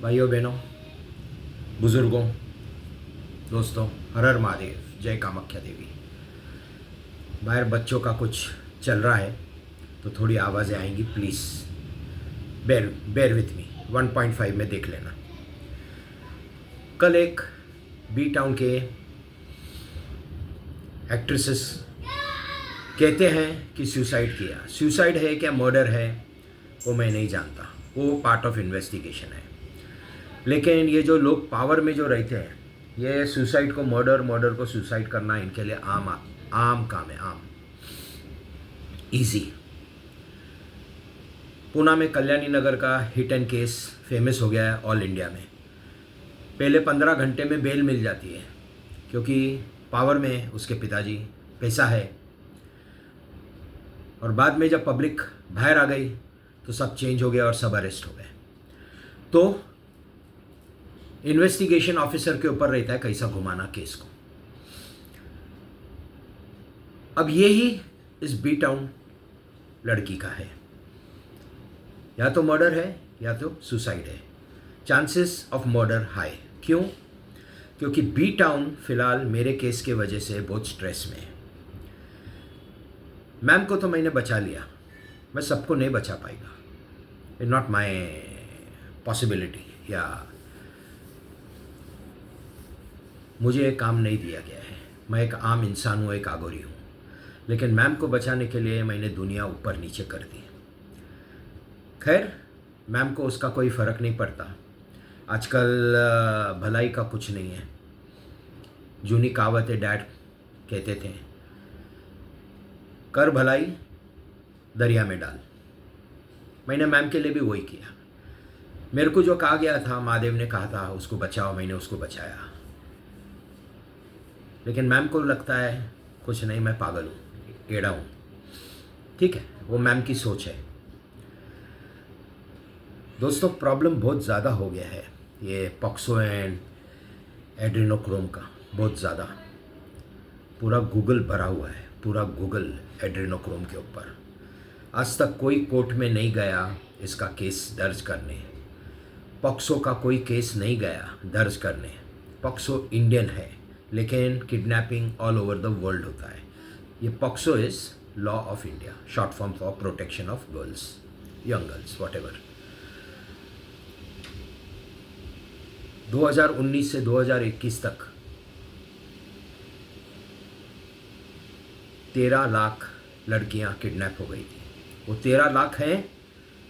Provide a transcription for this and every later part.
भाइयों बहनों, बुज़ुर्गों, दोस्तों, हर हर महादेव, जय कामाख्या देवी। बाहर बच्चों का कुछ चल रहा है तो थोड़ी आवाज़ें आएंगी, प्लीज़ बेर बेर विथ मी। 1.5 में देख लेना। कल एक बी टाउन के एक्ट्रेसेस कहते हैं कि सुसाइड किया। सुसाइड है क्या मर्डर है वो मैं नहीं जानता, वो पार्ट ऑफ इन्वेस्टिगेशन है। लेकिन ये जो लोग पावर में जो रहते हैं, ये सुसाइड को मर्डर, मर्डर को सुसाइड करना इनके लिए आम काम है, आम इजी। पूना में कल्याणी नगर का हिट एंड केस फेमस हो गया है ऑल इंडिया में। पहले 15 घंटे में बेल मिल जाती है क्योंकि पावर में उसके पिताजी, पैसा है, और बाद में जब पब्लिक बाहर आ गई तो सब चेंज हो गया और सब अरेस्ट हो गए। तो इन्वेस्टिगेशन ऑफिसर के ऊपर रहता है कैसा घुमाना केस को। अब यही इस बी टाउन लड़की का है, या तो मर्डर है या तो सुसाइड है। Chances of murder high. क्यों? क्योंकि बी टाउन फिलहाल मेरे केस के वजह से बहुत स्ट्रेस में है। मैम को तो मैंने बचा लिया, मैं सबको नहीं बचा पाएगा, इट नॉट माई पॉसिबिलिटी, या मुझे एक काम नहीं दिया गया है। मैं एक आम इंसान हूँ, एक आगोरी हूँ, लेकिन मैम को बचाने के लिए मैंने दुनिया ऊपर नीचे कर दी। खैर, मैम को उसका कोई फ़र्क नहीं पड़ता। आजकल भलाई का कुछ नहीं है। जूनी कहावत है, डैड कहते थे, कर भलाई दरिया में डाल। मैंने मैम के लिए भी वही किया। मेरे को जो कहा गया था, महादेव ने कहा था उसको बचाओ, मैंने उसको बचाया। लेकिन मैम को लगता है कुछ नहीं, मैं पागल हूँ, एड़ा हूँ। ठीक है, वो मैम की सोच है। दोस्तों, प्रॉब्लम बहुत ज़्यादा हो गया है ये पॉक्सो एंड एड्रेनोक्रोम का, बहुत ज़्यादा। पूरा गूगल भरा हुआ है, पूरा गूगल एड्रेनोक्रोम के ऊपर। आज तक कोई कोर्ट में नहीं गया इसका केस दर्ज करने। पॉक्सो का कोई केस नहीं गया दर्ज करने। पॉक्सो इंडियन है, लेकिन kidnapping all over the world होता है। ये POCSO is law of India, short form for protection of girls, young girls, what ever. 2019 से 2021 तक 13 लाख लड़कियां किडनैप हो गई थी। वो 13 लाख हैं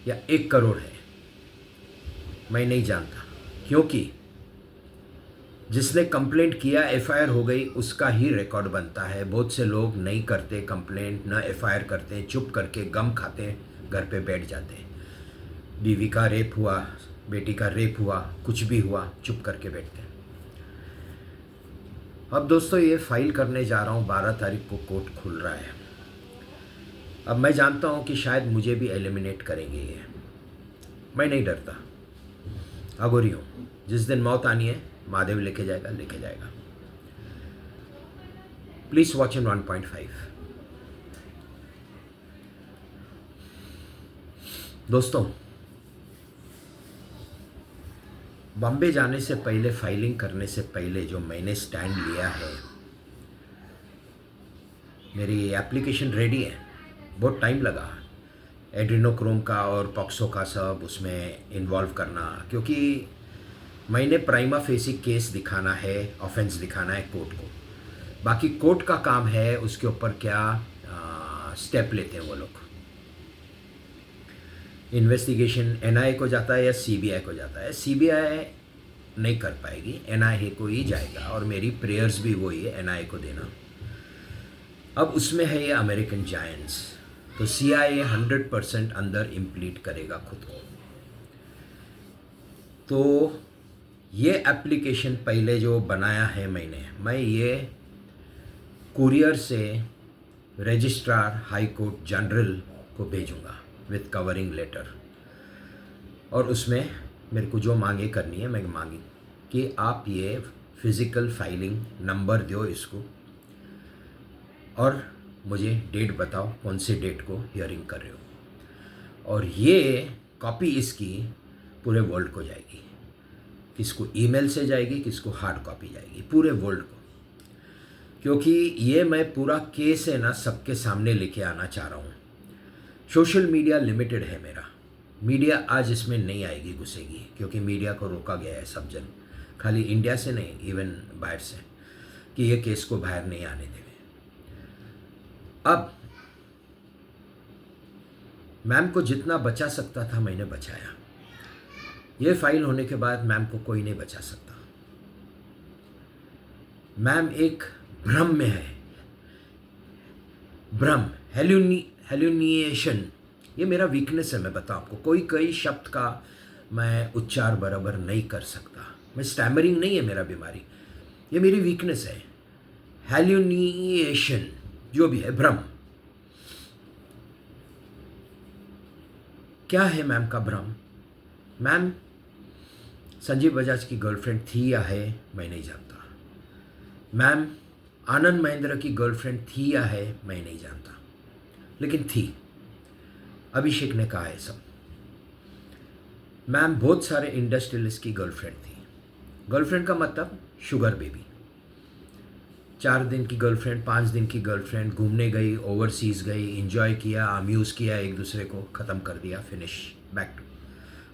या 1 करोड़ है, मैं नहीं जानता, क्योंकि जिसने कंप्लेंट किया एफआईआर हो गई, उसका ही रिकॉर्ड बनता है। बहुत से लोग नहीं करते कंप्लेंट, ना एफआईआर करते हैं, चुप करके गम खाते हैं, घर पे बैठ जाते हैं। बीवी का रेप हुआ, बेटी का रेप हुआ, कुछ भी हुआ, चुप करके बैठते हैं। अब दोस्तों, ये फाइल करने जा रहा हूँ, 12 तारीख को कोर्ट खुल रहा है। अब मैं जानता हूँ कि शायद मुझे भी एलिमिनेट करेंगे ये, मैं नहीं डरता, अगोरी हूँ। जिस दिन मौत आनी है, महादेव लेके जाएगा, लेके जाएगा। Please watch in 1.5। दोस्तों, बॉम्बे जाने से पहले, फाइलिंग करने से पहले जो मैंने स्टैंड लिया है, मेरी एप्लीकेशन रेडी है। बहुत टाइम लगा एड्रेनोक्रोम का और पॉक्सो का सब उसमें इन्वॉल्व करना, क्योंकि मैंने प्राइमा फेसी केस दिखाना है, ऑफेंस दिखाना है कोर्ट को। बाकी कोर्ट का काम है उसके ऊपर क्या स्टेप लेते हैं वो लोग। इन्वेस्टिगेशन एनआईए को जाता है या सीबीआई को जाता है। सीबीआई नहीं कर पाएगी, एनआईए को ही जाएगा, और मेरी प्रेयर्स भी वही है एनआईए को देना। अब उसमें है ये अमेरिकन जायंट्स, तो सीआईए 100% अंदर इम्प्लीट करेगा खुद को। तो ये एप्लीकेशन पहले जो बनाया है मैं ये कुरियर से रजिस्ट्रार हाई कोर्ट जनरल को भेजूंगा विथ कवरिंग लेटर, और उसमें मेरे को जो मांगे करनी है मैं मांगी कि आप ये फिज़िकल फाइलिंग नंबर दो इसको, और मुझे डेट बताओ कौन से डेट को हियरिंग कर रहे हो, और ये कॉपी इसकी पूरे वर्ल्ड को जाएगी। किसको ईमेल से जाएगी, किसको हार्ड कॉपी जाएगी, पूरे वर्ल्ड को। क्योंकि ये मैं पूरा केस है ना सबके सामने लेके आना चाह रहा हूँ। सोशल मीडिया लिमिटेड है मेरा, मीडिया आज इसमें नहीं आएगी, घुसेगी, क्योंकि मीडिया को रोका गया है सब जन, खाली इंडिया से नहीं, इवन बाहर से, कि ये केस को बाहर नहीं आने देंगे। अब मैम को जितना बचा सकता था मैंने बचाया। ये फाइल होने के बाद मैम को कोई नहीं बचा सकता। मैम एक भ्रम में है, भ्रम, हेल्यूनिएशन, ये मेरा वीकनेस है। मैं बताऊं आपको, कोई शब्द का मैं उच्चार बराबर नहीं कर सकता। मैं स्टैमरिंग नहीं है मेरा बीमारी, ये मेरी वीकनेस है। हेल्यूनिएशन जो भी है, भ्रम। क्या है मैम का भ्रम? मैम संजीव बजाज की गर्लफ्रेंड थी या है मैं नहीं जानता। मैम आनंद महेंद्र की गर्लफ्रेंड थी या है मैं नहीं जानता, लेकिन थी। अभिषेक ने कहा है सब। मैम बहुत सारे इंडस्ट्रियलिस्ट की गर्लफ्रेंड थी। गर्लफ्रेंड का मतलब शुगर बेबी। 4 दिन की गर्लफ्रेंड, 5 दिन की गर्लफ्रेंड, घूमने गई, ओवरसीज गई, एंजॉय किया, अम्यूज़ किया, एक दूसरे को ख़त्म कर दिया, फिनिश, बैक टू।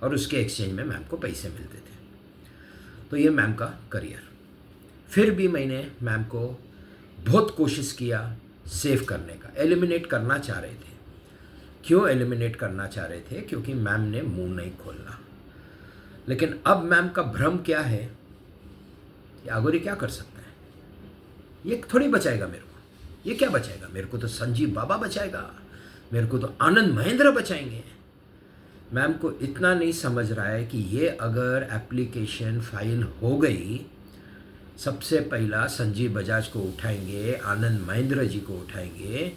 और उसके एक्सचेंज में मैम को पैसे मिलते थे। तो ये मैम का करियर। फिर भी मैंने मैम को बहुत कोशिश किया सेव करने का। एलिमिनेट करना चाह रहे थे। क्यों एलिमिनेट करना चाह रहे थे? क्योंकि मैम ने मुंह नहीं खोलना। लेकिन अब मैम का भ्रम क्या है, ये आगोरी क्या कर सकता है? ये थोड़ी बचाएगा मेरे को। ये क्या बचाएगा मेरे को? तो संजीव बाबा बचाएगा, मेरे को तो आनंद महेंद्र बचाएंगे। मैम को इतना नहीं समझ रहा है कि ये अगर एप्लीकेशन फाइल हो गई, सबसे पहला संजीव बजाज को उठाएंगे, आनंद महेंद्र जी को उठाएंगे।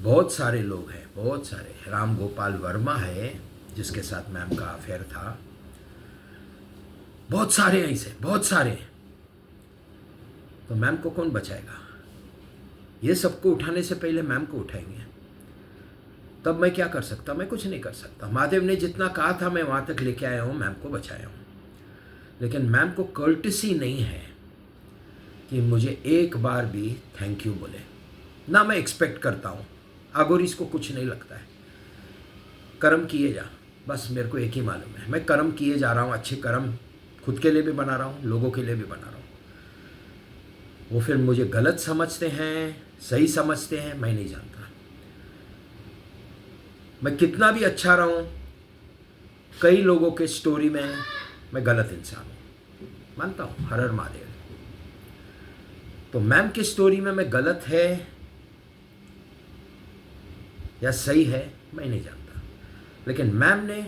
बहुत सारे लोग हैं, बहुत सारे। राम गोपाल वर्मा है जिसके साथ मैम का अफेयर था। बहुत सारे ऐसे, बहुत सारे। तो मैम को कौन बचाएगा? ये सबको उठाने से पहले मैम को उठाएंगे। तब मैं क्या कर सकता? मैं कुछ नहीं कर सकता। महादेव ने जितना कहा था मैं वहाँ तक लेके आया हूँ, मैम को बचाया हूँ। लेकिन मैम को कर्टसी नहीं है कि मुझे एक बार भी थैंक यू बोले ना। मैं एक्सपेक्ट करता हूँ। आगोरीज को कुछ नहीं लगता है। कर्म किए जा, बस मेरे को एक ही मालूम है, मैं कर्म किए जा रहा हूँ। अच्छे कर्म खुद के लिए भी बना रहा हूँ, लोगों के लिए भी बना रहा हूँ। वो फिर मुझे गलत समझते हैं, सही समझते हैं, मैं नहीं जानता। मैं कितना भी अच्छा रहा हूँ, कई लोगों के स्टोरी में मैं गलत इंसान हूँ, मानता हूँ। हर हर महादेव। तो मैम की स्टोरी में मैं गलत है या सही है मैं नहीं जानता। लेकिन मैम ने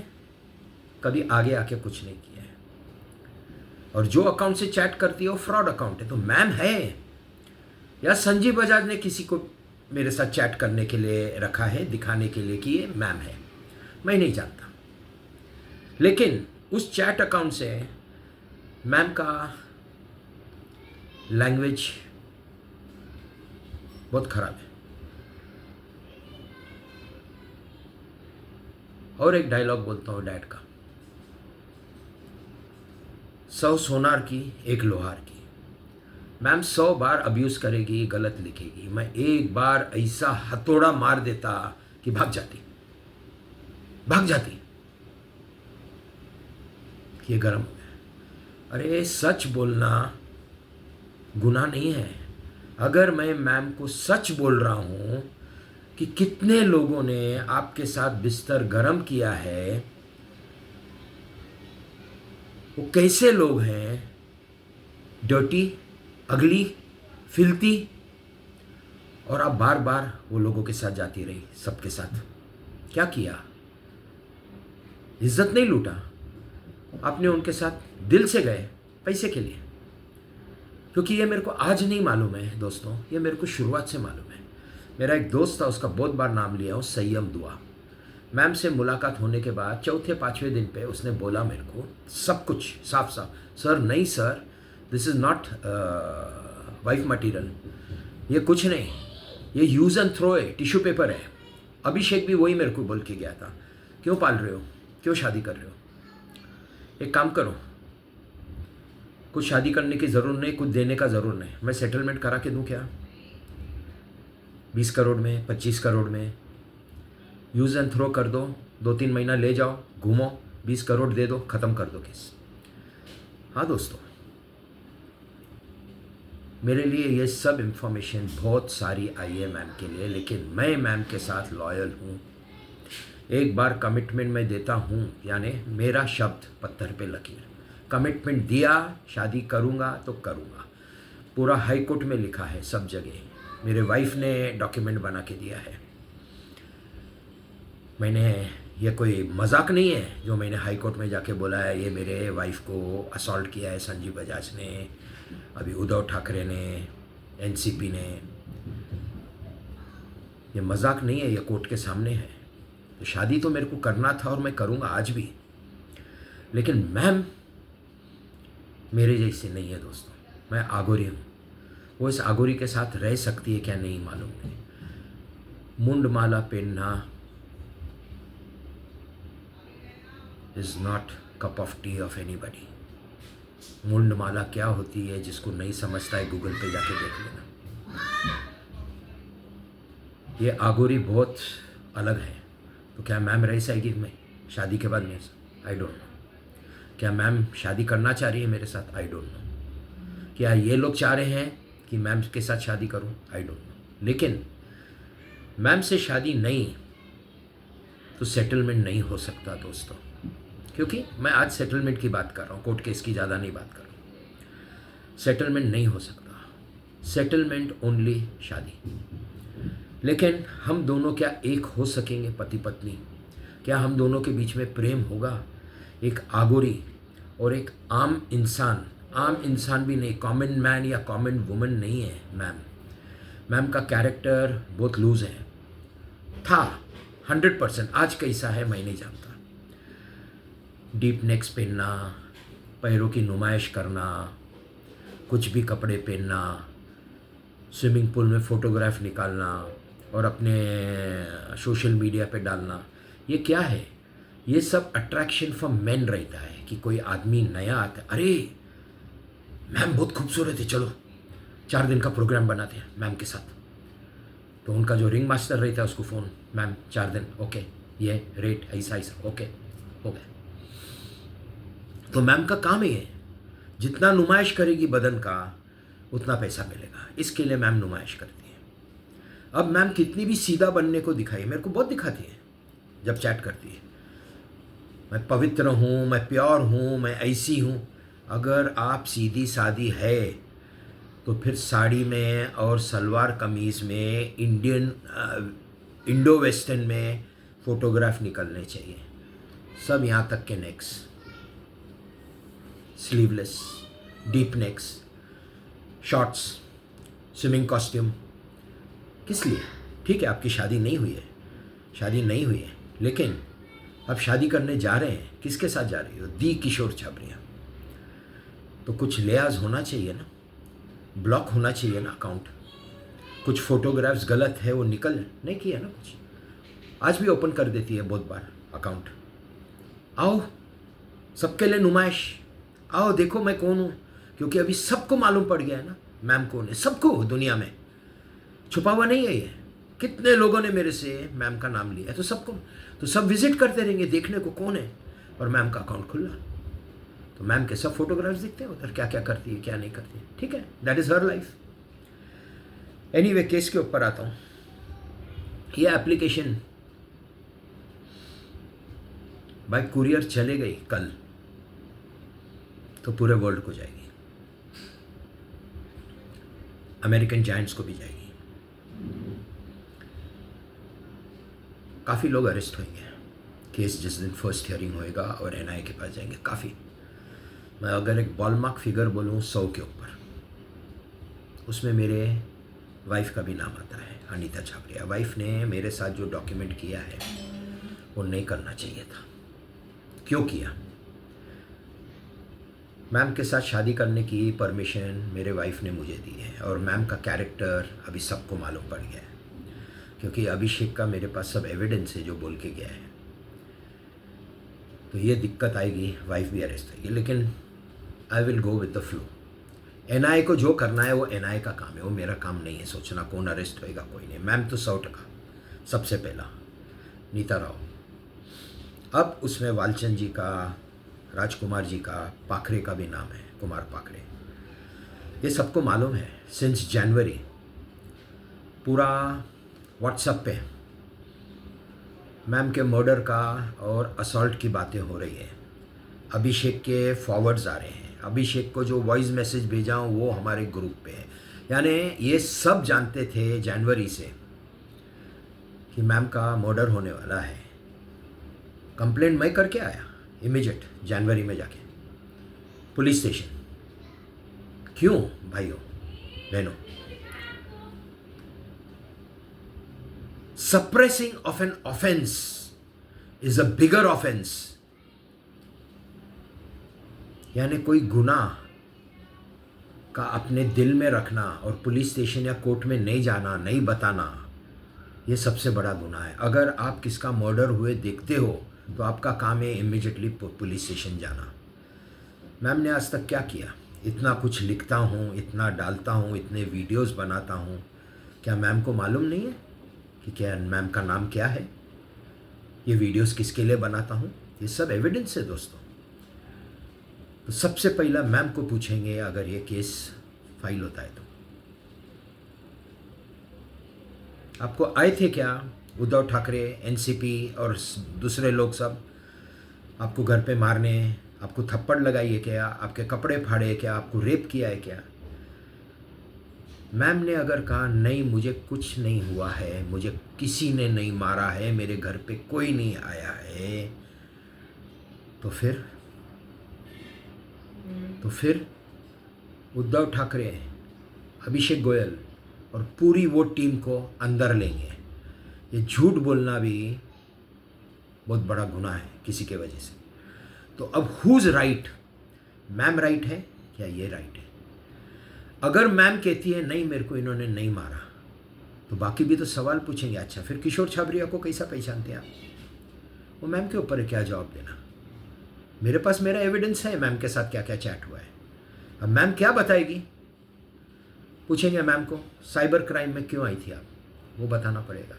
कभी आगे आके कुछ नहीं किया है। और जो अकाउंट से चैट करती है वो फ्रॉड अकाउंट है। तो मैम है या संजीव बजाज ने किसी को मेरे साथ चैट करने के लिए रखा है, दिखाने के लिए कि ये मैम है, मैं नहीं जानता। लेकिन उस चैट अकाउंट से मैम का लैंग्वेज बहुत खराब है। और एक डायलॉग बोलता हूँ डैड का, 100 सोनार की एक लोहार की। मैम 100 बार अब्यूज़ करेगी, गलत लिखेगी, मैं एक बार ऐसा हथौड़ा मार देता कि भाग जाती। ये गर्म हो गया। अरे सच बोलना गुनाह नहीं है। अगर मैं मैम को सच बोल रहा हूँ कि कितने लोगों ने आपके साथ बिस्तर गरम किया है, वो कैसे लोग हैं, डर्टी, अगली, फिल्ती, और आप बार बार वो लोगों के साथ जाती रही, सबके साथ। क्या किया? इज्जत नहीं लूटा आपने उनके साथ, दिल से गए पैसे के लिए। क्योंकि ये मेरे को आज नहीं मालूम है दोस्तों, ये मेरे को शुरुआत से मालूम है। मेरा एक दोस्त था, उसका बहुत बार नाम लिया हूँ, संयम दुआ। मैम से मुलाकात होने के बाद 4-5वें दिन पे उसने बोला मेरे को सब कुछ साफ साफ, सर नहीं sir, this is not wife material, ये कुछ नहीं, ये यूज़ एंड थ्रो है, टिश्यू पेपर है। अभिषेक भी वही मेरे को बोल के गया था, क्यों पाल रहे हो, क्यों शादी कर रहे हो, एक काम करो, कुछ शादी करने की ज़रूरत नहीं, कुछ देने का ज़रूरत नहीं। मैं सेटलमेंट करा के दूँ क्या? 20 करोड़ में, 25 करोड़ में यूज़ एंड थ्रो कर दो, 2-3 महीना ले जाओ, घूमो, 20 करोड़ दे दो, ख़त्म कर दो केस। हाँ दोस्तों, मेरे लिए ये सब इन्फॉर्मेशन बहुत सारी आई है मैम के लिए, लेकिन मैं मैम के साथ लॉयल हूँ। एक बार कमिटमेंट मैं देता हूँ, यानी मेरा शब्द पत्थर पे लकीर। कमिटमेंट दिया, शादी करूँगा तो करूँगा। पूरा हाई कोर्ट में लिखा है, सब जगह मेरे वाइफ ने डॉक्यूमेंट बना के दिया है। मैंने, ये कोई मजाक नहीं है जो मैंने हाई कोर्ट में जाके बोला है ये मेरे वाइफ को असॉल्ट किया है संजीव बजाज ने, अभी उद्धव ठाकरे ने, एनसीपी ने। ये मजाक नहीं है, ये कोर्ट के सामने है। तो शादी तो मेरे को करना था और मैं करूँगा आज भी, लेकिन मैम मेरे जैसी नहीं है दोस्तों। मैं आगोरी हूँ, वो इस आगोरी के साथ रह सकती है क्या नहीं मालूम नहीं। मुंड माला पहनना is not cup of T of anybody. मुंड माला क्या होती है, जिसको नहीं समझता है गूगल पे जाके देख लेना। ये आगोरी बहुत अलग है। तो क्या मैम रह जाएगी मैं शादी के बाद मेरे साथ? I don't know. क्या मैम शादी करना चाह रही है मेरे साथ? I don't know. क्या ये लोग चाह रहे हैं कि मैम के साथ शादी करूं? I don't know. लेकिन मैम से शादी नहीं तो सेटलमेंट नहीं हो सकता दोस्तों, क्योंकि मैं आज सेटलमेंट की बात कर रहा हूँ, कोर्ट केस की ज़्यादा नहीं बात कर रहा हूँ। सेटलमेंट नहीं हो सकता, सेटलमेंट ओनली शादी। लेकिन हम दोनों क्या एक हो सकेंगे पति पत्नी? क्या हम दोनों के बीच में प्रेम होगा? एक आगोरी और एक आम इंसान भी नहीं, कॉमन मैन या कॉमन वुमन नहीं है मैम। मैम का कैरेक्टर बहुत लूज है, था 100%। आज कैसा है मैं नहीं जानता। डीप नेक्स पहनना, पैरों की नुमाइश करना, कुछ भी कपड़े पहनना, स्विमिंग पूल में फ़ोटोग्राफ निकालना और अपने सोशल मीडिया पे डालना, ये क्या है? ये सब अट्रैक्शन फॉर मेन रहता है कि कोई आदमी नया आता है, अरे मैम बहुत खूबसूरत है, चलो 4 दिन का प्रोग्राम बनाते हैं मैम के साथ। तो उनका जो रिंग मास्टर रहता है उसको फ़ोन, मैम 4 दिन, ओके, ये रेट ऐसा ऐसा, ओके हो गया। तो मैम का काम ही है, जितना नुमाइश करेगी बदन का उतना पैसा मिलेगा, इसके लिए मैम नुमाइश करती है। अब मैम कितनी भी सीधा बनने को दिखाई, मेरे को बहुत दिखाती है जब चैट करती है, मैं पवित्र हूँ, मैं प्योर हूँ, मैं ऐसी हूँ। अगर आप सीधी सादी है तो फिर साड़ी में और सलवार कमीज़ में इंडो वेस्टर्न में फ़ोटोग्राफ निकलने चाहिए, सब यहाँ तक के next, sleeveless, deep next, shorts, swimming costume. किस लिए? ठीक है, आपकी शादी नहीं हुई है, शादी नहीं हुई है, लेकिन अब शादी करने जा रहे हैं, किसके साथ जा रही हो? दी किशोर छाबरिया। तो कुछ लिहाज होना चाहिए ना, ब्लॉक होना चाहिए ना अकाउंट। कुछ फोटोग्राफ्स गलत है वो निकल नहीं किया ना कुछ, आज भी ओपन कर देती है बहुत बार अकाउंट। आओ सबके लिए नुमाइश, आओ देखो मैं कौन हूँ, क्योंकि अभी सबको मालूम पड़ गया है ना मैम कौन है, सबको दुनिया में, छुपा हुआ नहीं है ये। कितने लोगों ने मेरे से मैम का नाम लिया है, तो सबको, तो सब विजिट करते रहेंगे देखने को कौन है, और मैम का अकाउंट खुला तो मैम के सब फोटोग्राफ्स दिखते हैं उधर, क्या क्या करती है क्या नहीं करती है। ठीक है, that is her life. Anyway, case के ऊपर आता हूँ। ये एप्लीकेशन बाय कुरियर चले गई कल तो पूरे वर्ल्ड को जाएगी, अमेरिकन जायंट्स को भी जाएगी। काफ़ी लोग अरेस्ट होंगे केस जिस दिन फर्स्ट हियरिंग होएगा और एनआईए के पास जाएंगे काफ़ी। मैं अगर एक बॉलमार्क फिगर बोलूँ 100 के ऊपर, उसमें मेरे वाइफ का भी नाम आता है, अनीता छाबरिया। वाइफ ने मेरे साथ जो डॉक्यूमेंट किया है वो नहीं करना चाहिए था। क्यों किया? मैम के साथ शादी करने की परमिशन मेरे वाइफ ने मुझे दी है, और मैम का कैरेक्टर अभी सबको मालूम पड़ गया है, क्योंकि अभिषेक का मेरे पास सब एविडेंस है जो बोल के गया है। तो ये दिक्कत आएगी, वाइफ भी अरेस्ट होगी। लेकिन आई will go with the flow. NIA को जो करना है वो एनआईए का काम है, वो मेरा काम नहीं है सोचना कौन अरेस्ट होएगा कोई नहीं। मैम तो 100% सबसे पहला नीता राव, अब उसमें वालचंद जी का, राजकुमार जी का, पाखरे का भी नाम है, कुमार पाखरे। ये सबको मालूम है सिंस जनवरी पूरा व्हाट्सएप पे मैम के मर्डर का और असॉल्ट की बातें हो रही है। अभिषेक के फॉरवर्ड्स आ रहे हैं, अभिषेक को जो वॉइस मैसेज भेजा हूँ वो हमारे ग्रुप पे है। यानी ये सब जानते थे जनवरी से कि मैम का मर्डर होने वाला है। कंप्लेंट मैं करके आया इमीडिएट जनवरी में जाके पुलिस स्टेशन। क्यों भाइयों बहनों? Suppressing of an offence is a bigger offence. यानी कोई गुनाह का अपने दिल में रखना और पुलिस स्टेशन या कोर्ट में नहीं जाना, नहीं बताना, ये सबसे बड़ा गुनाह है। अगर आप किसका मर्डर हुए देखते हो तो आपका काम है इमीडिएटली पुलिस स्टेशन जाना। मैम ने आज तक क्या किया? इतना कुछ लिखता हूँ, इतना डालता हूँ, इतने वीडियोस बनाता हूँ, क्या मैम को मालूम नहीं है कि क्या मैम का नाम क्या है? ये वीडियोस किसके लिए बनाता हूँ? ये सब एविडेंस है दोस्तों। तो सबसे पहला मैम को पूछेंगे अगर ये केस फाइल होता है तो। आपको आए थे क्या उद्धव ठाकरे, एनसीपी और दूसरे लोग सब आपको घर पे मारने, आपको थप्पड़ लगाइए क्या, आपके कपड़े फाड़े क्या, आपको रेप किया है क्या? मैम ने अगर कहा नहीं मुझे कुछ नहीं हुआ है, मुझे किसी ने नहीं मारा है, मेरे घर पे कोई नहीं आया है, तो फिर उद्धव ठाकरे, अभिषेक गोयल और पूरी वो टीम को अंदर लेंगे। ये झूठ बोलना भी बहुत बड़ा गुनाह है किसी के वजह से। तो अब हुज राइट? मैम राइट है या ये राइट है? अगर मैम कहती है नहीं मेरे को इन्होंने नहीं मारा, तो बाकी भी तो सवाल पूछेंगे, अच्छा फिर किशोर छाबरिया को कैसा पहचानते हैं आप? वो मैम के ऊपर क्या जवाब देना? मेरे पास मेरा एविडेंस है मैम के साथ क्या क्या चैट हुआ है। अब मैम क्या बताएगी? पूछेंगे मैम को साइबर क्राइम में क्यों आई थी आप, वो बताना पड़ेगा।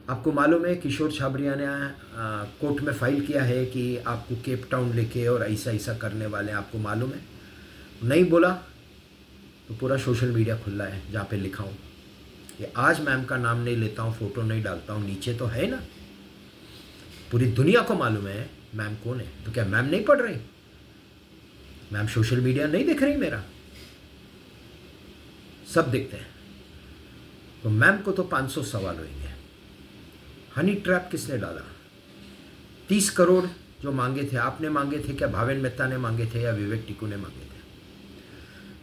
आपको मालूम है किशोर छाबरिया ने कोर्ट में फाइल किया है कि आपको केप टाउन लेके और ऐसा ऐसा करने वाले हैं, आपको मालूम है? नहीं बोला तो पूरा सोशल मीडिया खुला है जहाँ पे लिखा हूँ। ये आज मैम का नाम नहीं लेता हूँ, फ़ोटो नहीं डालता हूँ, नीचे तो है ना, पूरी दुनिया को मालूम है मैम कौन है। तो क्या मैम नहीं पढ़ रही? मैम सोशल मीडिया नहीं देख रही मेरा? सब देखते हैं। तो मैम को तो 500 सवाल होंगे। हनी ट्रैप किसने डाला? 30 करोड़ जो मांगे थे, आपने मांगे थे क्या, भावेन मेहता ने मांगे थे या विवेक टिकू ने मांगे थे?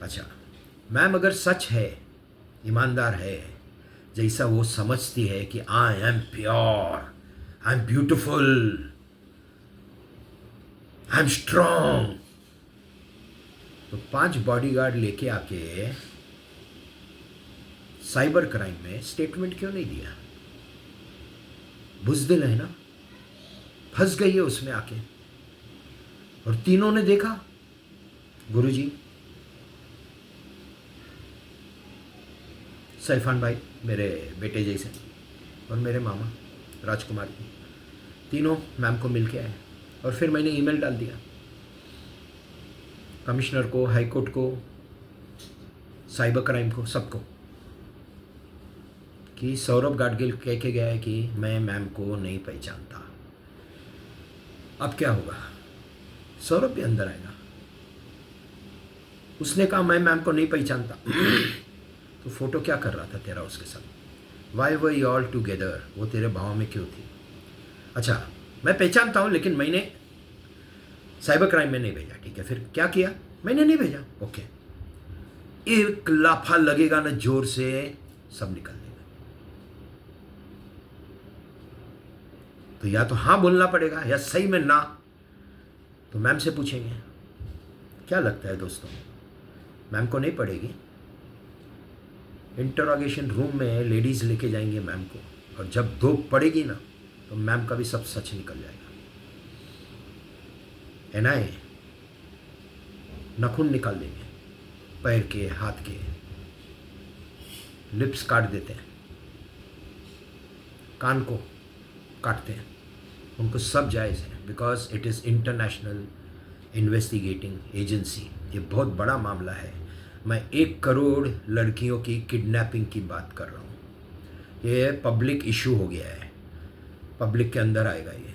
अच्छा, मैम अगर सच है, ईमानदार है, जैसा वो समझती है कि I am pure, I am beautiful, I am strong, तो 5 बॉडीगार्ड लेके आके साइबर क्राइम में स्टेटमेंट क्यों नहीं दिया? बुज़दिल है ना, फंस गई है उसमें आके। और तीनों ने देखा, गुरुजी, सैफान भाई मेरे बेटे जैसे, और मेरे मामा राजकुमार जी, तीनों मैम को मिल के आए। और फिर मैंने ईमेल डाल दिया कमिश्नर को, हाई कोर्ट को, साइबर क्राइम को, सबको, कि सौरभ गाडगिल कह के गया है कि मैं मैम को नहीं पहचानता। अब क्या होगा? सौरभ भी अंदर आएगा। उसने कहा मैं मैम को नहीं पहचानता तो फोटो क्या कर रहा था तेरा उसके साथ? Why were you all together? वो तेरे भाव में क्यों थी? अच्छा, मैं पहचानता हूँ लेकिन मैंने साइबर क्राइम में नहीं भेजा। ठीक है, फिर क्या किया? मैंने नहीं भेजा। ओके, एक लाफा लगेगा ना जोर से, सब निकल देगा। तो या तो हाँ बोलना पड़ेगा या सही में ना। तो मैम से पूछेंगे। क्या लगता है दोस्तों, मैम को नहीं पड़ेगी? इंटरोगेशन रूम में लेडीज़ लेके जाएंगे मैम को, और जब दो पड़ेगी ना तो मैम का भी सब सच निकल जाएगा। एनआईए नाखून निकाल देंगे, पैर के, हाथ के, लिप्स काट देते हैं, कान को काटते हैं, उनको सब जायज़ है, because it is international investigating agency. ये बहुत बड़ा मामला है। मैं 1 करोड़ लड़कियों की किडनैपिंग की बात कर रहा हूँ। ये पब्लिक इशू हो गया है, पब्लिक के अंदर आएगा ये।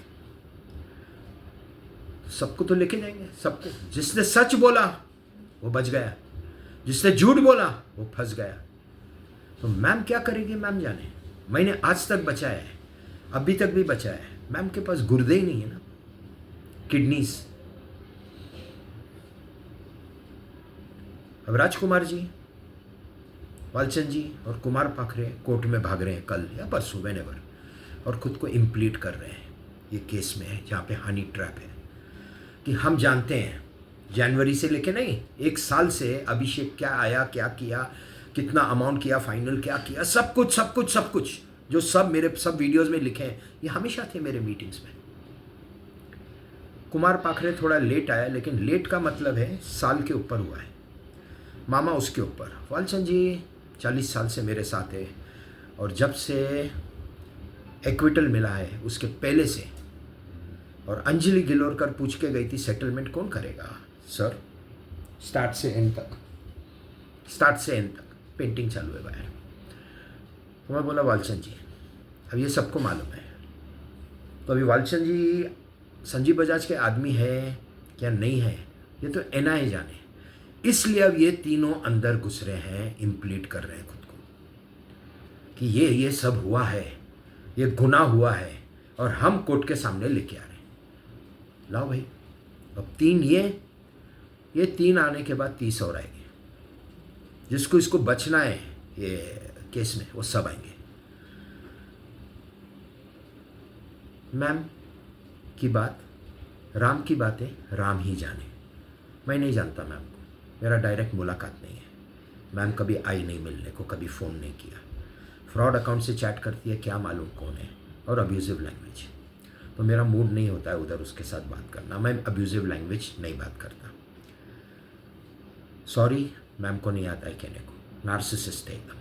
सबको तो लेके जाएंगे, सबको। जिसने सच बोला वो बच गया, जिसने झूठ बोला वो फंस गया। तो मैम क्या करेगी, मैम जाने। मैंने आज तक बचाया है, अभी तक भी बचाया है। मैम के पास गुर्दे ही नहीं है ना, किडनीज। अब राजकुमार जी, वालचंद जी और कुमार पाखरे कोर्ट में भाग रहे हैं कल या परसों, व्हेनेवर, और खुद को इम्प्लीट कर रहे हैं ये केस में है जहाँ पे हनी ट्रैप है। कि हम जानते हैं जनवरी से लेके नहीं, 1 साल से अभिषेक क्या आया, क्या किया, कितना अमाउंट किया, फाइनल क्या किया, सब कुछ सब कुछ सब कुछ जो सब मेरे सब वीडियोस में लिखे हैं, ये हमेशा थे मेरे मीटिंग्स में। कुमार पाखरे थोड़ा लेट आया, लेकिन लेट का मतलब है साल के ऊपर हुआ है। मामा उसके ऊपर। वालचंद जी 40 साल से मेरे साथ है, और जब से एक्विटल मिला है उसके पहले से। और अंजलि गिलोरकर पूछ के गई थी सेटलमेंट कौन करेगा सर, स्टार्ट से एंड तक, स्टार्ट से एंड तक पेंटिंग चालू है बाहर। तो मैं बोला वालचंद जी, अब ये सबको मालूम है, तो अभी वालचंद जी संजीव बजाज के आदमी है क्या नहीं है, ये तो एनआईए जाने। इसलिए अब ये तीनों अंदर घुस रहे हैं, इम्प्लीट कर रहे हैं खुद को कि ये सब हुआ है, ये गुनाह हुआ है, और हम कोर्ट के सामने लेके आ रहे हैं। लाओ भाई, अब 3 ये 3 आने के बाद 30 और आएंगे। जिसको इसको बचना है ये केस में, वो सब आएंगे। मैम की बात, राम की बातें राम ही जाने। मैं नहीं जानता मैम को, मेरा डायरेक्ट मुलाकात नहीं है। मैम कभी आई नहीं मिलने को, कभी फ़ोन नहीं किया। फ्रॉड अकाउंट से चैट करती है, क्या मालूम कौन है, और अब्यूज़िव लैंग्वेज। तो मेरा मूड नहीं होता है उधर उसके साथ बात करना, मैं अब्यूज़िव लैंग्वेज नहीं बात करता। सॉरी, मैम को नहीं आता है कहने को, नार्सिसिस्ट है एकदम।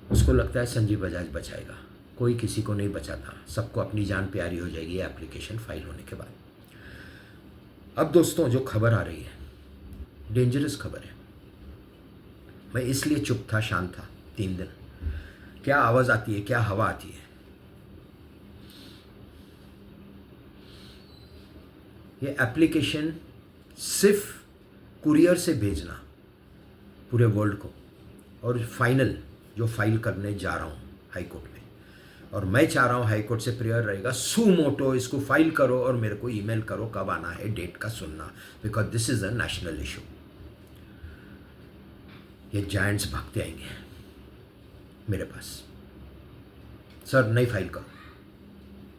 उसको लगता है संजीव बजाज बचाएगा, कोई किसी को नहीं बचाता, सबको अपनी जान प्यारी हो जाएगी एप्लीकेशन फाइल होने के बाद। अब दोस्तों जो खबर आ रही है, डेंजरस खबर है। मैं इसलिए चुप था, शांत था 3 दिन। क्या आवाज़ आती है, क्या हवा आती है। ये एप्लीकेशन सिर्फ कुरियर से भेजना पूरे वर्ल्ड को, और फाइनल जो फाइल करने जा रहा हूँ हाई कोर्ट में, और मैं चाह रहा हूँ हाई कोर्ट से प्रेयर रहेगा, सू मोटो इसको फाइल करो और मेरे को ईमेल करो कब आना है, डेट का सुनना, because this is a national issue. ये जायंट्स भागते आएंगे मेरे पास, सर नहीं फाइल करो।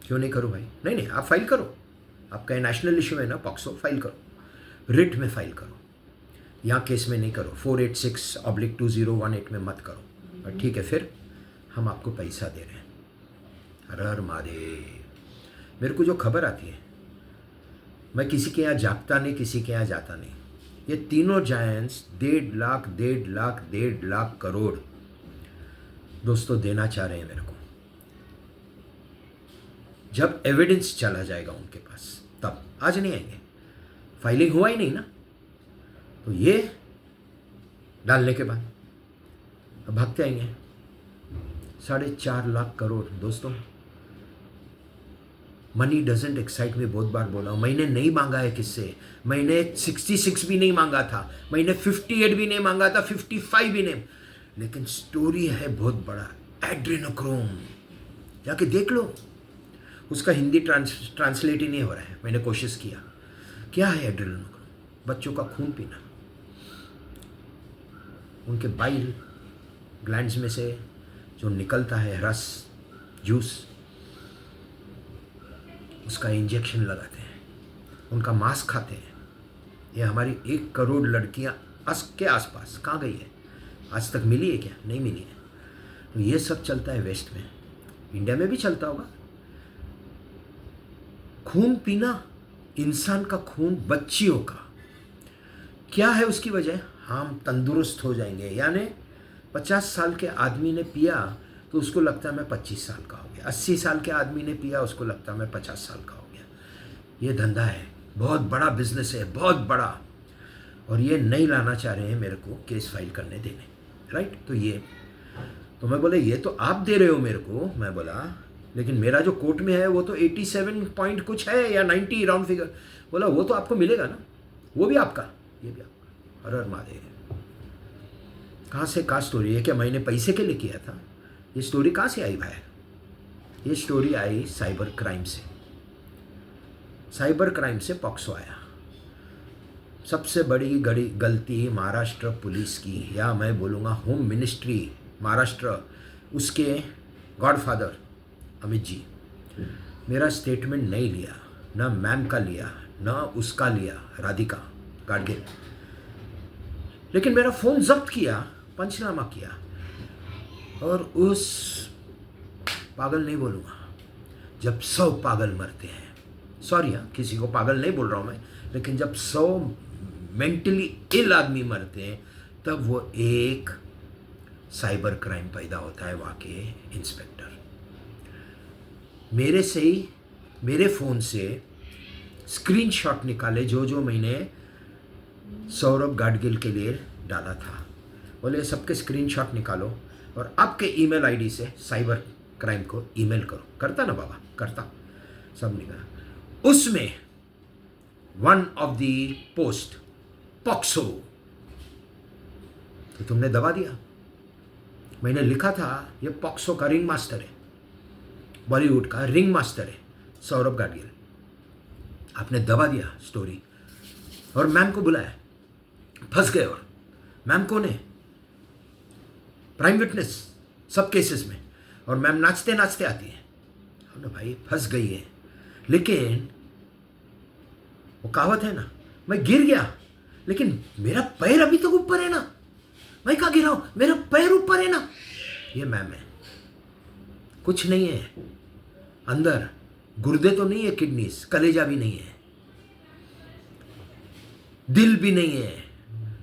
क्यों नहीं करो भाई? नहीं, आप फाइल करो, आपका ये नेशनल इशू है ना, पॉक्सो, फाइल करो, रिट में फाइल करो, यहाँ केस में नहीं करो, 486/2018 में मत करो। और ठीक है, फिर हम आपको पैसा दे रहे हैं। हर महादेव। मेरे को जो खबर आती है, मैं किसी के यहाँ जागता नहीं, किसी के यहाँ जाता नहीं। ये तीनों जायंट्स 1.5 लाख करोड़ दोस्तों देना चाह रहे हैं मेरे को। जब एविडेंस चला जाएगा उनके पास तब, आज नहीं आएंगे, फाइलिंग हुआ ही नहीं ना, तो ये डालने के बाद अब भागते आएंगे। 4.5 लाख करोड़ दोस्तों। मनी डजेंट एक्साइट मी, बहुत बार बोला हूँ। मैंने नहीं मांगा है किससे, मैंने 66 भी नहीं मांगा था, मैंने 58 भी नहीं मांगा था, 55 भी नहीं, लेकिन स्टोरी है बहुत बड़ा। एड्रेनोक्रोम जाके देख लो, उसका हिंदी ट्रांसलेट ही नहीं हो रहा है। मैंने कोशिश किया, क्या है एड्रेनोक्रोम? बच्चों का खून पीना, उनके बाइल ग्लैंड्स में से जो निकलता है रस, जूस, उसका इंजेक्शन लगाते हैं, उनका मांस खाते हैं। ये हमारी 1 करोड़ लड़कियां के आसपास कहाँ गई है? आज तक मिली है क्या? नहीं मिली है। तो ये सब चलता है वेस्ट में, इंडिया में भी चलता होगा। खून पीना, इंसान का खून, बच्चियों का, क्या है उसकी वजह? हम तंदुरुस्त हो जाएंगे। यानी 50 साल के आदमी ने पिया तो उसको लगता है मैं 25 साल का हो गया, 80 साल के आदमी ने पिया उसको लगता है मैं 50 साल का हो गया। ये धंधा है, बहुत बड़ा बिजनेस है, बहुत बड़ा। और ये नहीं लाना चाह रहे हैं मेरे को केस फाइल करने देने, राइट? तो मैं बोले ये तो आप दे रहे हो मेरे को। मैं बोला लेकिन मेरा जो कोर्ट में है वो तो 87 पॉइंट कुछ है या 90 राउंड फिगर। बोला वो तो आपको मिलेगा ना, वो भी आपका, ये भी आपका। हर हर महादेव। कहाँ से कहाँ स्टोरी है? क्या मैंने पैसे के लिए किया था? ये स्टोरी कहाँ से आई भाई? ये स्टोरी आई साइबर क्राइम से। साइबर क्राइम से पॉक्सो आया। सबसे बड़ी गलती महाराष्ट्र पुलिस की, या मैं बोलूँगा होम मिनिस्ट्री महाराष्ट्र, उसके गॉडफादर अमित जी, मेरा स्टेटमेंट नहीं लिया, ना मैम का लिया, ना उसका लिया, राधिका गाडगिल। लेकिन मेरा फ़ोन जब्त किया, पंचनामा किया। और उस पागल नहीं बोलूँगा, जब 100 पागल मरते हैं, सॉरी हाँ, किसी को पागल नहीं बोल रहा हूँ मैं, लेकिन जब 100 मेंटली इल आदमी मरते हैं तब वो एक साइबर क्राइम पैदा होता है। वहाँ के इंस्पेक्टर मेरे से ही मेरे फ़ोन से स्क्रीनशॉट निकाले जो मैंने सौरभ गाडगिल के लिए डाला था। बोले सबके स्क्रीनशॉट निकालो और आपके ईमेल आईडी से साइबर क्राइम को ईमेल करो। करता ना बाबा, करता, सब निकाला। उसमें one of the post POCSO, तो तुमने दबा दिया। मैंने लिखा था ये पॉक्सो का रिंग मास्टर है, बॉलीवुड का रिंग मास्टर है सौरभ गाडगिल। आपने दबा दिया स्टोरी और मैम को बुलाया, फंस गए। और मैम कौन है? प्राइम विटनेस सब केसेस में। और मैम नाचते नाचते आती है। ना भाई फंस गई है। लेकिन वो कहावत है ना, मैं गिर गया लेकिन मेरा पैर अभी तक ऊपर है ना, मैं कहाँ गिरा हूं, मेरा पैर ऊपर है ना। ये मैम है, कुछ नहीं है अंदर। गुर्दे तो नहीं है, किडनीज, कलेजा भी नहीं है, दिल भी नहीं है।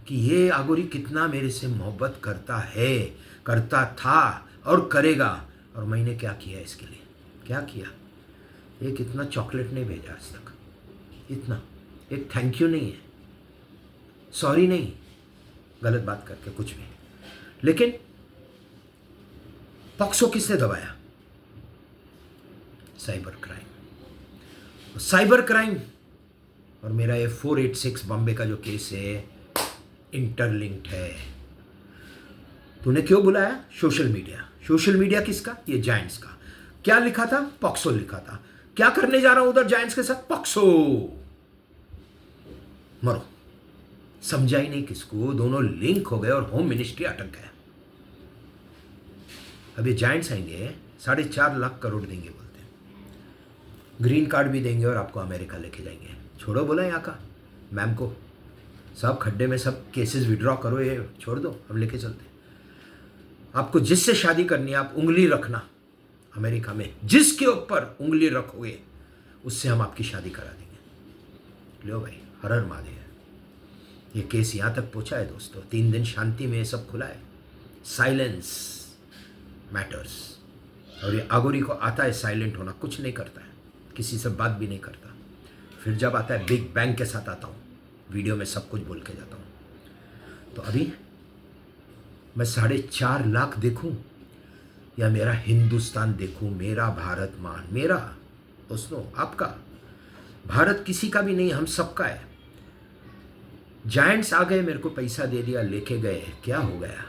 कि ये आगोरी कितना मेरे से मोहब्बत करता है, करता था और करेगा। और मैंने क्या किया इसके लिए? क्या किया? एक इतना चॉकलेट नहीं भेजा आज तक, इतना एक थैंक यू नहीं है, सॉरी नहीं, गलत बात करके कुछ भी। लेकिन पॉक्सो किसने दबाया? Cyber crime. साइबर क्राइम और मेरा ये 486 बॉम्बे का जो केस है इंटरलिंक्ड है। तूने क्यों बुलाया? Social media. सोशल मीडिया किसका? ये जायंट्स का। क्या लिखा था? पॉक्सो लिखा था। क्या करने जा रहा हूं उधर जायंट्स के साथ? पॉक्सो। मरो। समझा ही नहीं किसको, दोनों लिंक हो गए और होम मिनिस्ट्री अटक गया। अब ये जायंट्स आएंगे 4.5 लाख करोड़ देंगे बोलते हैं, ग्रीन कार्ड भी देंगे और आपको अमेरिका लेके जाएंगे। छोड़ो बोला यहाँ का मैम को, सब खड्डे में, सब केसेस विड्रॉ करो, ये छोड़ दो, हम लेके चलते हैं। आपको जिससे शादी करनी है आप उंगली रखना, अमेरिका में जिसके ऊपर उंगली रखोगे उससे हम आपकी शादी करा देंगे। लो भाई, हर हर महादेव। ये केस यहाँ तक पहुँचा है दोस्तों। 3 दिन शांति में ये सब खुला है। Silence matters. और ये आगोरी को आता है साइलेंट होना, कुछ नहीं करता है, किसी से बात भी नहीं करता। फिर जब आता है बिग बैंग के साथ आता हूँ, वीडियो में सब कुछ बोल के जाता हूँ। तो अभी मैं 4.5 लाख देखूं या मेरा हिंदुस्तान देखूं, मेरा भारत मान, मेरा दोस्तों, आपका भारत किसी का भी नहीं, हम सबका है। जायंट्स आ गए, मेरे को पैसा दे दिया, लेके गए, क्या हो गया?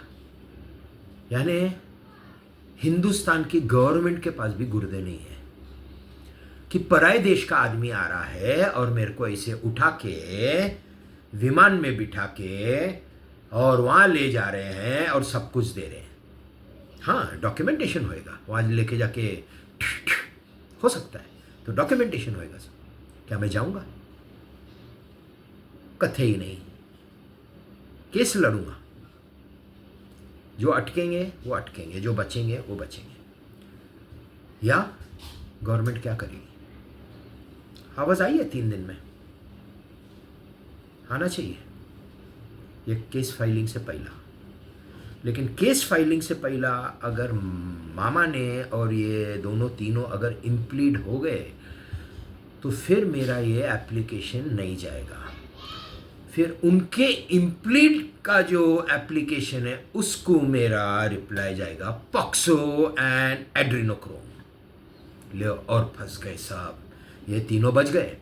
यानी हिंदुस्तान की गवर्नमेंट के पास भी गुर्दे नहीं है कि पराए देश का आदमी आ रहा है और मेरे को ऐसे उठा के विमान में बिठा के और वहाँ ले जा रहे हैं और सब कुछ दे रहे हैं। हाँ, डॉक्यूमेंटेशन होएगा, वहाँ लेके जाके हो सकता है तो डॉक्यूमेंटेशन होएगा। क्या मैं जाऊँगा? कथे ही नहीं, केस लड़ूंगा। जो अटकेंगे वो अटकेंगे, जो बचेंगे वो बचेंगे। या गवर्नमेंट क्या करेगी? आवाज़ आई है 3 दिन में, आना चाहिए। ये केस फाइलिंग से पहला। लेकिन केस फाइलिंग से पहला अगर मामा ने और ये दोनों तीनों अगर इम्प्लीड हो गए तो फिर मेरा ये एप्लीकेशन नहीं जाएगा। फिर उनके इम्प्लीड का जो एप्लीकेशन है उसको मेरा रिप्लाई जाएगा पॉक्सो एंड एड्रेनोक्रोम। ले और फंस गए साहब, ये तीनों बच गए,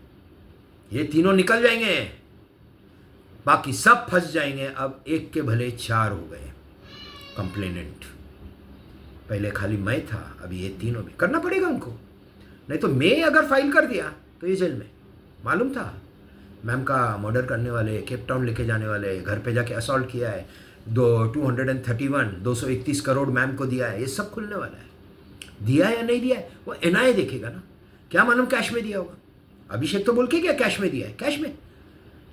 ये तीनों निकल जाएंगे, बाकी सब फंस जाएंगे। अब एक के भले चार हो गए कंप्लेनेंट। पहले खाली मैं था, अभी ये तीनों भी करना पड़ेगा उनको। नहीं तो मैं अगर फाइल कर दिया तो ये जेल में। मालूम था मैम का मर्डर करने वाले, केप टाउन लेके जाने वाले, घर पे जाके असॉल्ट किया है, 231 करोड़ मैम को दिया है, ये सब खुलने वाला है। दिया है या नहीं दिया है वो एनआईए देखेगा ना। क्या मालूम कैश में दिया होगा। अभिषेक तो बोल के क्या कैश में दिया है। कैश में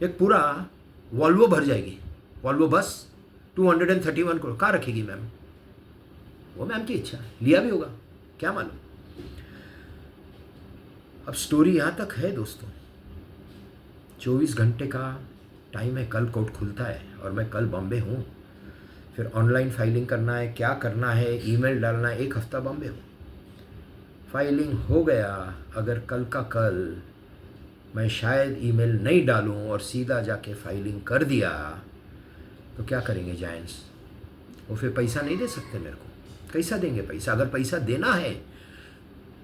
एक पूरा वॉल्वो भर जाएगी, वॉल्वो बस 231 करोड़ कहाँ रखेगी मैम। वो मैम की इच्छा, लिया भी होगा, क्या मालूम। अब स्टोरी यहाँ तक है दोस्तों। 24 घंटे का टाइम है, कल कोर्ट खुलता है और मैं कल बॉम्बे हूँ। फिर ऑनलाइन फाइलिंग करना है, क्या करना है, ईमेल डालना है, 1 हफ्ता बॉम्बे हूँ। फाइलिंग हो गया, अगर कल का कल मैं शायद ईमेल नहीं डालूं और सीधा जाके फाइलिंग कर दिया तो क्या करेंगे जायंट्स। वो फिर पैसा नहीं दे सकते मेरे को। कैसा देंगे पैसा। अगर पैसा देना है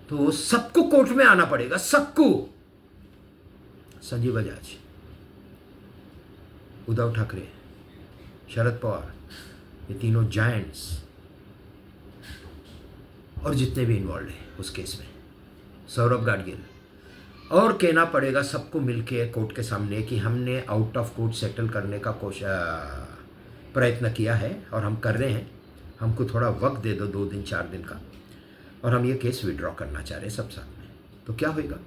तो सबको कोर्ट में आना पड़ेगा, सबको। संजीव बजाज, उद्धव ठाकरे, शरद पवार, ये तीनों जायंट्स और जितने भी इन्वॉल्व हैं उस केस में, सौरभ गाडगिल, और कहना पड़ेगा सबको मिलके कोर्ट के सामने कि हमने आउट ऑफ कोर्ट सेटल करने का प्रयत्न किया है और हम कर रहे हैं। हमको थोड़ा वक्त दे दो, 2 दिन 4 दिन का, और हम ये केस विड्रॉ करना चाह रहे हैं सब साथ में। तो क्या होएगा।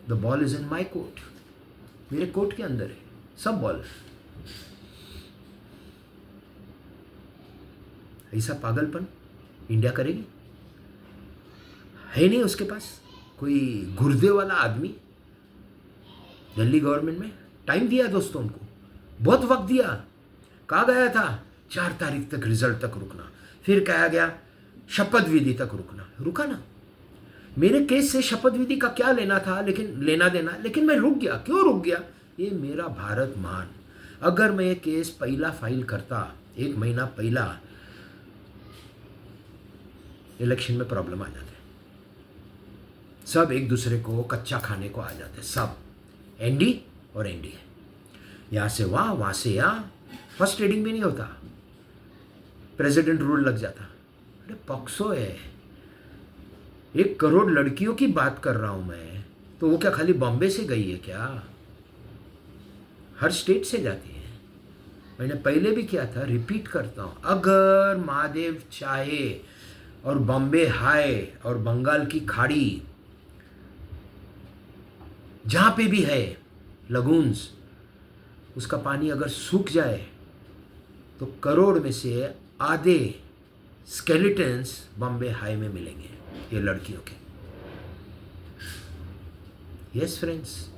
The ball is in my court, मेरे कोर्ट के अंदर है सब बॉल। ऐसा पागलपन इंडिया करेगी। है नहीं उसके पास कोई गुर्दे वाला आदमी। दिल्ली गवर्नमेंट में टाइम दिया दोस्तों, उनको बहुत वक्त दिया। कहा गया था 4 तारीख तक रिजल्ट तक रुकना, फिर कहा गया शपथ विधि तक रुकना, रुका ना। मेरे केस से शपथ विधि का क्या लेना था, लेकिन लेना देना, लेकिन मैं रुक गया। क्यों रुक गया। ये मेरा भारत महान। अगर मैं ये केस पहला फाइल करता 1 महीना पहला, इलेक्शन में प्रॉब्लम आ जाते, सब एक दूसरे को कच्चा खाने को आ जाते, सब एनडी और एनडीए, यहाँ से वहाँ से यहाँ, फर्स्ट रीडिंग भी नहीं होता, प्रेसिडेंट रूल लग जाता। अरे पॉक्सो है, 1 करोड़ लड़कियों की बात कर रहा हूँ मैं। तो वो क्या खाली बॉम्बे से गई है क्या, हर स्टेट से जाती है। मैंने पहले भी किया था, रिपीट करता हूँ। अगर महादेव चाहे और बॉम्बे हाई और बंगाल की खाड़ी जहाँ पे भी है लगून्स, उसका पानी अगर सूख जाए तो करोड़ में से आधे स्केलेटन्स बॉम्बे हाई में मिलेंगे, ये लड़कियों के। यस फ्रेंड्स,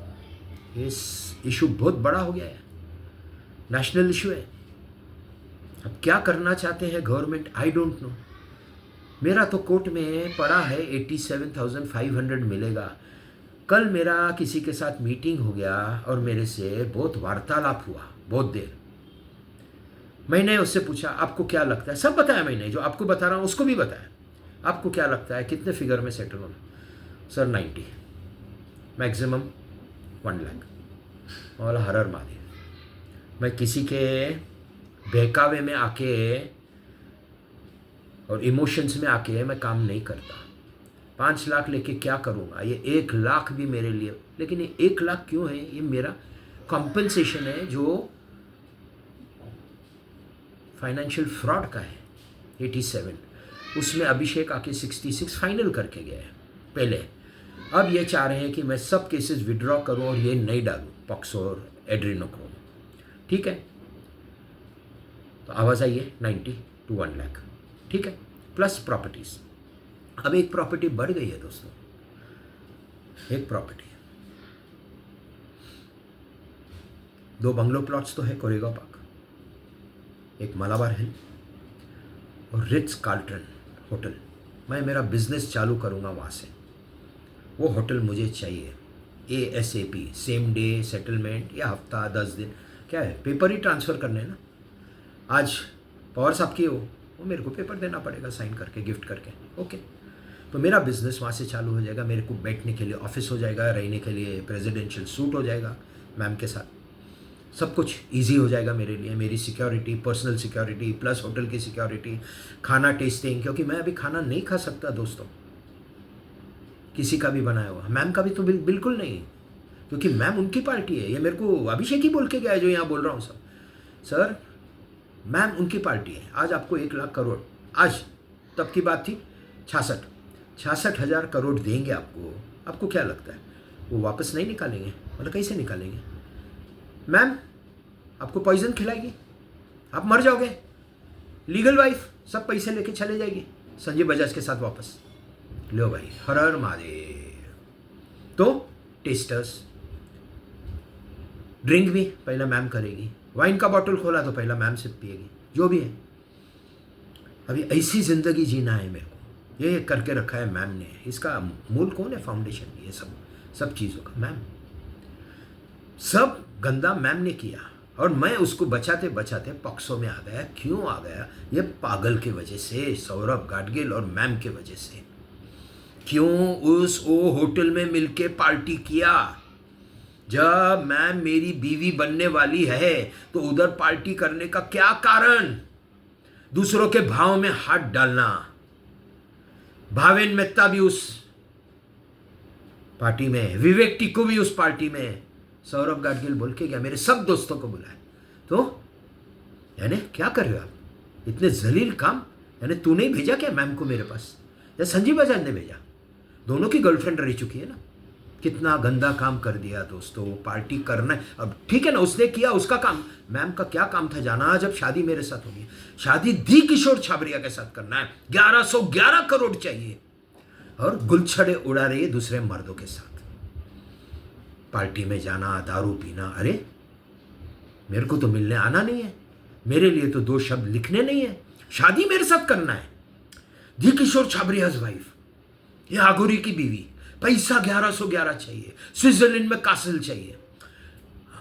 इस इशू बहुत बड़ा हो गया है, नेशनल इशू है। अब क्या करना चाहते हैं गवर्नमेंट, आई डोंट नो। मेरा तो कोर्ट में पड़ा है 87,500 मिलेगा। कल मेरा किसी के साथ मीटिंग हो गया और मेरे से बहुत वार्तालाप हुआ, बहुत देर। मैंने उससे पूछा आपको क्या लगता है, सब बताया मैंने, जो आपको बता रहा हूँ उसको भी बताया। आपको क्या लगता है कितने फिगर में सेटल होना। Sir 90, maximum 1 lakh. और हर हर महादेव। मैं किसी के बहकावे में आके और इमोशंस में आके मैं काम नहीं करता। 5 लाख लेके क्या करूँगा, ये 1 लाख भी मेरे लिए। लेकिन ये 1 लाख क्यों है, ये मेरा कॉम्पनसेशन है जो फाइनेंशियल फ्रॉड का है 87। उसमें अभिषेक आके 66 फाइनल करके गया है पहले। अब ये चाह रहे हैं कि मैं सब केसेस विड्रॉ करूं और ये नहीं डालूं पॉक्सो और एड्रेनोक्रोम। ठीक है, तो आवाज़ आई है 90 to 1 लाख। ठीक है, प्लस प्रॉपर्टीज़। अब एक प्रॉपर्टी बढ़ गई है दोस्तों, एक प्रॉपर्टी, 2 बंगलो प्लॉट्स तो है कोरेगांव पार्क, एक मलाबार हिल और रिट्स कार्ल्टन होटल। मैं मेरा बिजनेस चालू करूँगा वहाँ से। वो होटल मुझे चाहिए ASAP, सेम डे सेटलमेंट या हफ्ता 10 दिन, क्या है, पेपर ही ट्रांसफ़र करने हैं ना। आज पवार साहब की हो, वो मेरे को पेपर देना पड़ेगा साइन करके, गिफ्ट करके। ओके, तो मेरा बिज़नेस वहाँ से चालू हो जाएगा। मेरे को बैठने के लिए ऑफिस हो जाएगा, रहने के लिए प्रेसिडेंशियल सूट हो जाएगा मैम के साथ। सब कुछ इजी हो जाएगा मेरे लिए। मेरी security, personal security plus hotel की सिक्योरिटी, खाना टेस्टिंग, क्योंकि मैं अभी खाना नहीं खा सकता दोस्तों, किसी का भी बनाया हुआ। मैम का भी तो बिल्कुल नहीं, क्योंकि मैम उनकी पार्टी है। ये मेरे को अभिषेक ही बोल के गया है जो यहाँ बोल रहा हूँ सब। सर, मैम उनकी पार्टी है। आज आपको 1 लाख करोड़, आज तब की बात थी 66,000 करोड़ देंगे आपको। आपको क्या लगता है वो वापस नहीं निकालेंगे? मतलब कैसे निकालेंगे? मैम आपको पॉइजन खिलाएगी, आप मर जाओगे। लीगल वाइफ सब पैसे लेके चले जाएगी संजय बजाज के साथ वापस। लो भाई, हर हर महादेव। तो टेस्टर्स, ड्रिंक भी पहले मैम करेगी, वाइन का बॉटल खोला तो पहला मैम से पिएगी, जो भी है। अभी ऐसी ज़िंदगी जीना है मेरे को, ये करके रखा है मैम ने। इसका मूल कौन है? फाउंडेशन, ये सब चीज़ों का मैम। सब गंदा मैम ने किया और मैं उसको बचाते बचाते पॉक्सो में आ गया। क्यों आ गया? ये पागल की वजह से, सौरभ गाडगिल और मैम के वजह से। क्यों उस वो होटल में मिलके पार्टी किया? जब मैम मेरी बीवी बनने वाली है तो उधर पार्टी करने का क्या कारण? दूसरों के भाव में हाथ डालना। भावेन मेहता भी उस पार्टी में, विवेक टिक्कू भी उस पार्टी में। सौरभ गाडगिल बोल के गया, मेरे सब दोस्तों को बुलाया। तो यानी क्या कर रहे हो आप? इतने जलील काम। यानी तूने ही भेजा क्या मैम को मेरे पास, या संजीव बजाज ने भेजा? दोनों की गर्लफ्रेंड रह चुकी है ना। कितना गंदा काम कर दिया दोस्तों। पार्टी करना है, अब ठीक है ना, उसने किया, उसका काम। मैम का क्या काम था जाना? जब शादी मेरे साथ होगी, शादी दी किशोर छाबरिया के साथ करना है, 1111 करोड़ चाहिए, और गुलछड़े उड़ा रही है दूसरे मर्दों के साथ। पार्टी में जाना, दारू पीना। अरे मेरे को तो मिलने आना नहीं है, मेरे लिए तो 2 शब्द लिखने नहीं है, शादी मेरे साथ करना है। दी किशोर छाबरियाज वाइफ, ये आगोरी की बीवी, पैसा 1111 चाहिए, स्विट्जरलैंड में कासल चाहिए,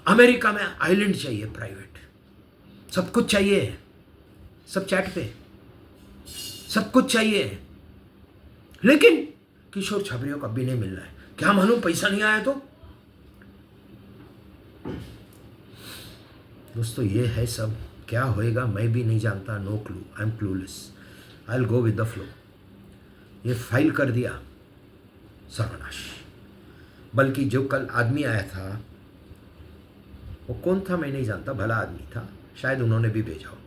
अमेरिका में आइलैंड चाहिए प्राइवेट, सब कुछ चाहिए, सब चैट पे सब कुछ चाहिए। लेकिन किशोर छाबरिया को अभी नहीं मिल रहा है। क्या मालूम पैसा नहीं आया तो? दोस्तों ये है सब। क्या होएगा मैं भी नहीं जानता, no clue, I am clueless, I will go with the flow. ये फाइल कर दिया, सर्वनाश। बल्कि जो कल आदमी आया था वो कौन था मैं नहीं जानता, भला आदमी था, शायद उन्होंने भी भेजा हो,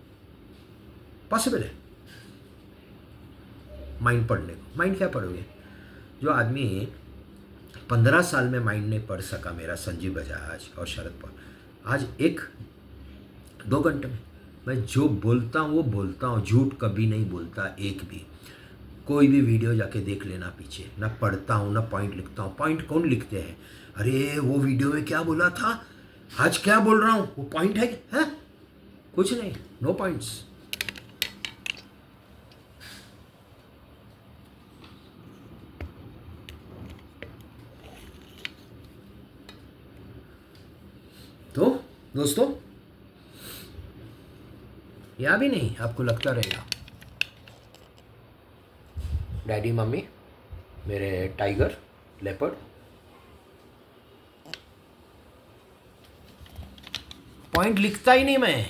पॉसिबल है। माइंड पढ़ने को, माइंड क्या पढ़ोगे? जो आदमी 15 साल में माइंड नहीं पढ़ सका, मेरा संजीव बजाज और शरद पवार, आज 1-2 घंटे में मैं जो बोलता हूँ वो बोलता हूँ, झूठ कभी नहीं बोलता एक भी। कोई भी वीडियो जाके देख लेना पीछे, ना पढ़ता हूँ ना पॉइंट लिखता हूँ। पॉइंट कौन लिखते हैं? अरे वो वीडियो में क्या बोला था, आज क्या बोल रहा हूँ, वो पॉइंट है? कुछ नहीं, नो पॉइंट्स। तो दोस्तों या भी नहीं, आपको लगता रहेगा डैडी मम्मी मेरे टाइगर लेपर्ड, पॉइंट लिखता ही नहीं मैं,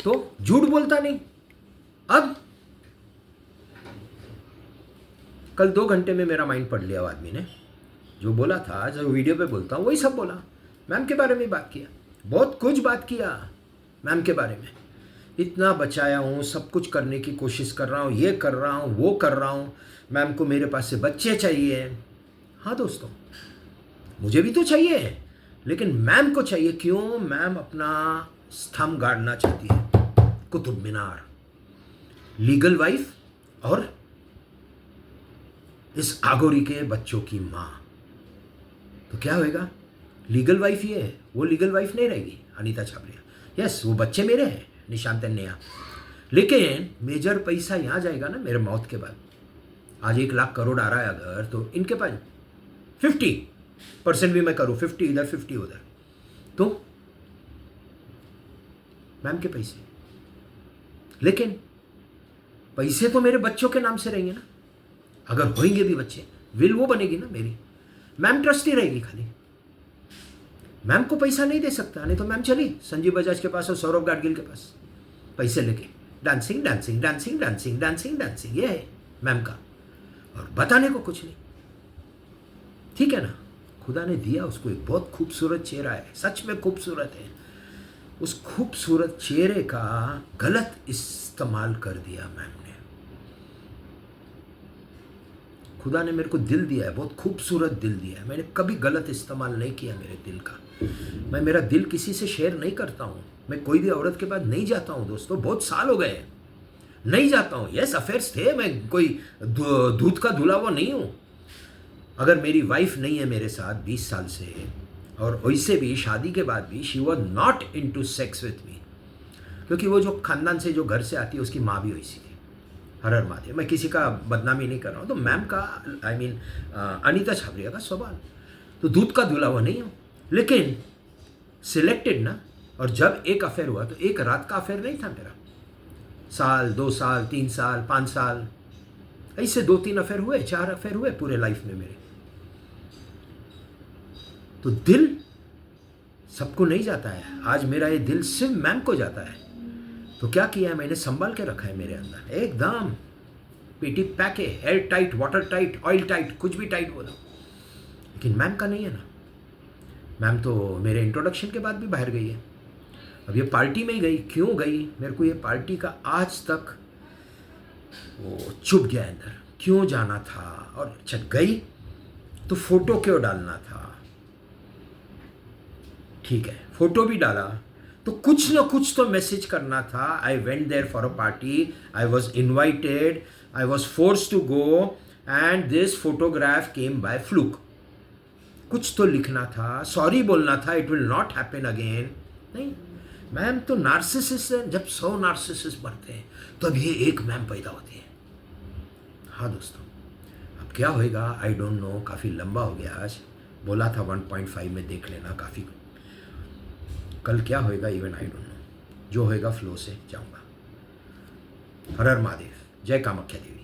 तो झूठ बोलता नहीं। अब कल 2 घंटे में मेरा माइंड पढ़ लिया आदमी ने, जो बोला था, जो वीडियो पे बोलता हूँ वही सब बोला। मैम के बारे में बात किया, बहुत कुछ बात किया मैम के बारे में। इतना बचाया हूँ, सब कुछ करने की कोशिश कर रहा हूँ, ये कर रहा हूँ, वो कर रहा हूँ। मैम को मेरे पास से बच्चे चाहिए। हाँ दोस्तों, मुझे भी तो चाहिए, लेकिन मैम को चाहिए। क्यों? मैम अपना स्तंभ गाड़ना चाहती है, कुतुब मीनार, लीगल वाइफ और इस आगोरी के बच्चों की माँ। तो क्या होएगा? लीगल वाइफ ही है, वो लीगल वाइफ नहीं रहेगी अनीता छाबरिया। यस, वो बच्चे मेरे हैं, निशांत नया। लेकिन मेजर पैसा यहाँ जाएगा ना मेरे मौत के बाद। आज 1 लाख करोड़ आ रहा है अगर, तो इनके पास 50% भी मैं करूँ, 50 इधर 50 उधर, तो मैम के पैसे। लेकिन पैसे तो मेरे बच्चों के नाम से रहेंगे ना, अगर होंगे भी बच्चे, विल वो बनेगी ना मेरी। मैम ट्रस्टी रहेगी खाली, मैम को पैसा नहीं दे सकता, नहीं तो मैम चली संजीव बजाज के पास और सौरभ गाडगिल के पास पैसे लेके dancing dancing dancing dancing dancing dancing, ये है मैम का, और बताने को कुछ नहीं। ठीक है ना, खुदा ने दिया उसको एक बहुत खूबसूरत चेहरा है, सच में खूबसूरत है। उस खूबसूरत चेहरे का गलत इस्तेमाल कर दिया मैम ने। खुदा ने मेरे को दिल दिया है, बहुत खूबसूरत दिल दिया है, मैंने कभी गलत इस्तेमाल नहीं किया मेरे दिल का। मैं मेरा दिल किसी से शेयर नहीं करता हूँ, मैं कोई भी औरत के पास नहीं जाता हूँ दोस्तों, बहुत साल हो गए नहीं जाता हूँ। यस, अफेयर्स थे, मैं कोई दूध का धुला हुआ नहीं हूँ। अगर मेरी वाइफ नहीं है मेरे साथ 20 साल से, और वैसे भी शादी के बाद भी she was not into sex with me, क्योंकि वो जो खानदान से जो घर से आती है उसकी माँ भी वैसी थी। हर हर महादेव, मैं किसी का बदनामी नहीं कर रहा हूँ। तो मैम का आई मीन अनीता छाबरिया का स्वभाव, तो दूध का धुला हुआ नहीं हूँ, लेकिन सिलेक्टेड ना। और जब एक अफेयर हुआ तो एक रात का अफेयर नहीं था मेरा, साल 2 साल 3 साल 5 साल ऐसे 2-3 अफेयर हुए, 4 अफेयर हुए पूरे लाइफ में मेरे। तो दिल सबको नहीं जाता है, आज मेरा ये दिल सिर्फ मैम को जाता है। तो क्या किया है मैंने, संभाल के रखा है मेरे अंदर एकदम पेटी पैक है, air tight, water tight, oil tight, कुछ भी टाइट बोलो। लेकिन मैम का नहीं है ना, मैम तो मेरे इंट्रोडक्शन के बाद भी बाहर गई है। अब ये पार्टी में ही गई, क्यों गई मेरे को ये पार्टी का आज तक वो चुप गया अंदर, क्यों जाना था। और अच्छा गई तो फोटो क्यों डालना था, ठीक है फोटो भी डाला तो कुछ ना कुछ तो मैसेज करना था। I went there for a party, I was invited, I was force to go, and this photograph came by fluke. कुछ तो लिखना था, सॉरी बोलना था, it will not happen again. नहीं, मैम तो नार्सिसिस्ट है, जब 100 नार्सिसिस्ट बढ़ते हैं तब ये एक मैम पैदा होती है। हाँ दोस्तों, अब क्या होएगा आई डोंट नो, काफ़ी लंबा हो गया आज, बोला था 1.5 में देख लेना, काफ़ी। कल क्या होएगा इवन आई डोंट नो, जो होएगा फ्लो से जाऊंगा। हर हर महादेव, जय कामाख्या देवी।